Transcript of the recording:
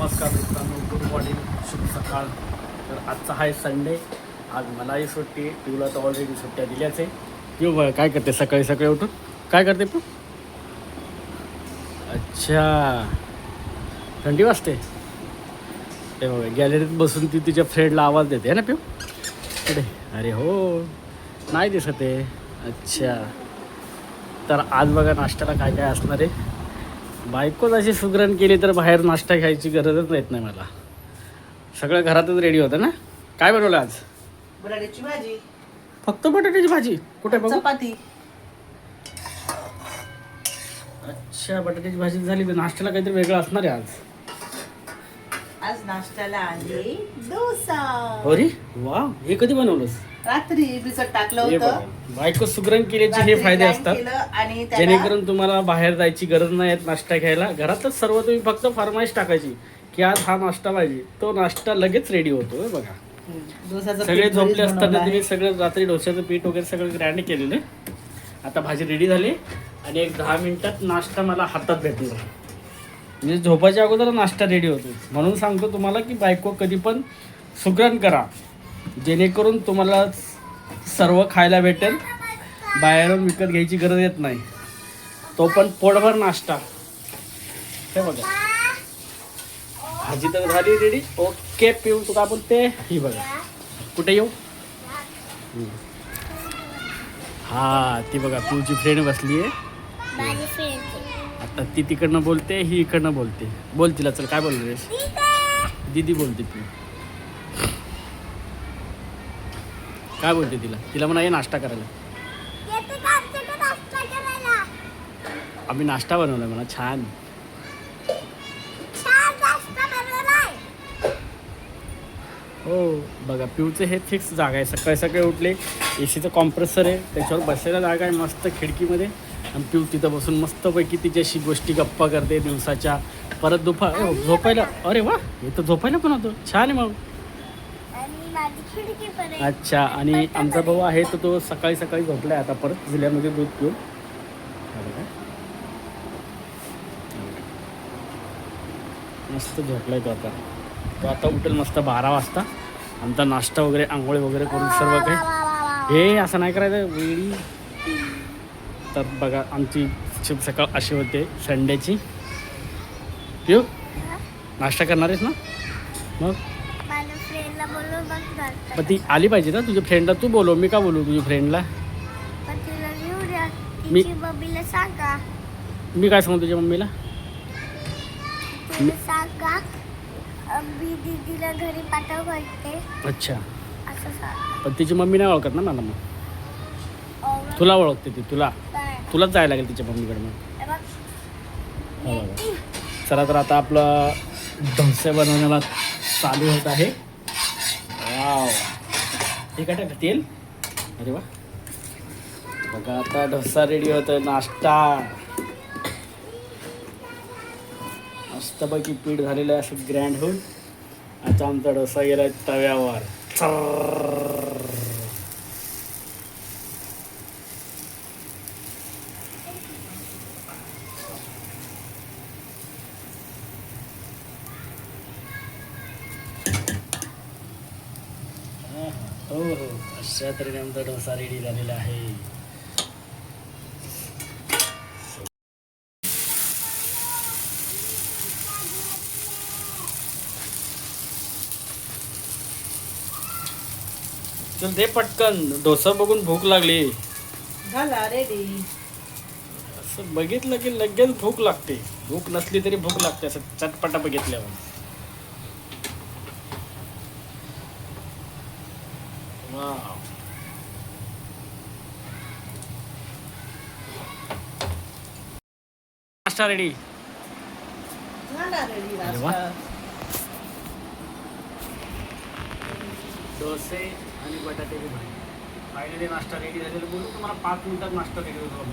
नमस्कार मित्रांनो, good morning, शुभ सकाळ. तर आजचा आहे संडे. आज मलाही सुट्टी, पिऊला तर ऑलरेडी सुट्ट्या दिल्याच आहे. पिऊ बघ काय करते सकाळी सकाळी उठून, काय करते पिऊ? अच्छा, थंडी वाजते. ते बघा गॅलरीत बसून ती तिच्या फ्रेंडला आवाज देते है ना पिऊ? पुढे अरे हो, नाही दिसत आहे. अच्छा, तर आज बघा नाश्त्याला काय काय असणार आहे. बायकोच अशी सुगरण केली तर बाहेर नाश्ता घ्यायची गरजच येत नाही मला. सगळं घरातच रेडी होतं ना. काय बनवलं आज? बटाट्याची भाजी, फक्त बटाट्याची भाजी? कुठे बघू? चपाती. अच्छा, बटाट्याची भाजी झाली. तर नाश्त्याला काहीतरी वेगळं असणार आहे आज. आज नाश्त्याला आहे डोसा. अरे वा, हे कधी बनवलंस? रात्री भिजत टाकलं हे होतं. बघा, बायको सुगरण केल्याचे हे रात्री फायदे grind असतात. केलं आणि त्याला जेणेकरून तुम्हाला बाहेर जायची गरज नाही येत नाश्ता घ्यायला. घरातच सर्व तुम्ही फक्त फरमाईश टाकायची की आज हा नाश्ता पाहिजे, तो नाश्ता लगेच रेडी होतो. हे बघा, डोसाचं सगळे पीठ झोपले घरीच बनवलं असताना आहे. तुम्ही सगळं रात्री डोश्याचं पीठ वगैरे सगळं ग्राइंड केलेलं आहे. आता भाजी रेडी झाली आणि एक 10 मिनिटात नाश्ता मला हातात भेटणार. म्हणजे झोपायच्या अगोदर नाश्ता रेडी होतो. म्हणून सांगतो तुम्हाला की बायको कधी पण सुगरण करा, जेणेकरून तुम्हाला सर्व खायला भेटेल. बाहेरून विकत घ्यायची गरज येत नाही. तो पण पोटभर नाश्ता. हे बघा, भाजी तर झाली रेडी. ओके पिऊ, तुला आपण ते ही बघा कुठे येऊ. हा, ती बघा पिऊची फ्रेंड बसली आहे. आता ती तिकडनं बोलते, ही इकडनं बोलते. बोल तिला, चल काय बोल रे? दीदी बोलते पिऊ. काय बोलते तिला? तिला म्हणा ये नाश्ता करायला. आम्ही नाश्ता बनवला म्हणा, छान. हो बघा, पिऊचं हे फिक्स जागा आहे. सकाळी सकाळी उठले, एसीचं कॉम्प्रेसर आहे, त्याच्यावर बसायला जागा आहे मस्त खिडकीमध्ये. आणि पिऊ तिथं बसून मस्तपैकी तिच्याशी गोष्टी गप्पा करते दिवसाच्या. परत झोपायला, अरे वा, हे तर झोपायला पण होतं. छान आहे मग. अच्छा, आणि आमचा भाऊ आहे तर तो सकाळी सकाळी झोपलाय आता परत जिल्ह्यामध्ये दूध पिऊन. मस्त झोपलाय तो आता. तो आता उठेल मस्त 12 वाजता. आमचा नाश्ता वगैरे, आंघोळी वगैरे करून सर्व काही. हे असं नाही करायचं वेळी. तर बघा, आमची शुभ सकाळ अशी होते संडेची. पिऊ, नाश्ता करणार आहेस ना? मग पण ती आली पाहिजे ना तुझ्या फ्रेंडला. तू बोलव, मी का बोलू तुझ्या फ्रेंडला? मी काय सांगू तुझ्या मम्मीला? घरी पाठव. अच्छा, पण तिची मम्मी नाही ओळखत ना मला. मग तुला ओळखते ती. तुलाच जायला लागेल तिच्या मम्मीकडे. मग चला, तर आता आपलं डोसे बनवण्याला चालू होत आहे. वाव, हे काय टाका तेल. अरे वा, बघा आता डोसा रेडी होतोय. नाश्ता मस्तपैकी पीठ झालेलं आहे असं ग्रँड होऊन. आता आमचा डोसा गेला तव्यावर. हो हो, अशा तऱ्हेने आमचा डोसा रेडी झालेला आहे. चल दे पटकन, डोसा बघून भूक लागली. झाला रेडी. असं बघितलं की लगेच भूक लागते. भूक नसली तरी भूक लागते असं चटपटा बघितल्यावर. वाव, नाश्ता रेडी. झाला रेडी अरे वा. नाश्ता. डोसे आणि बटाट्याची भाजी. फायनली नाश्ता रेडी झालेला. बोलू तुम्हाला 5 मिनिटात नाश्ता रेडी होतो.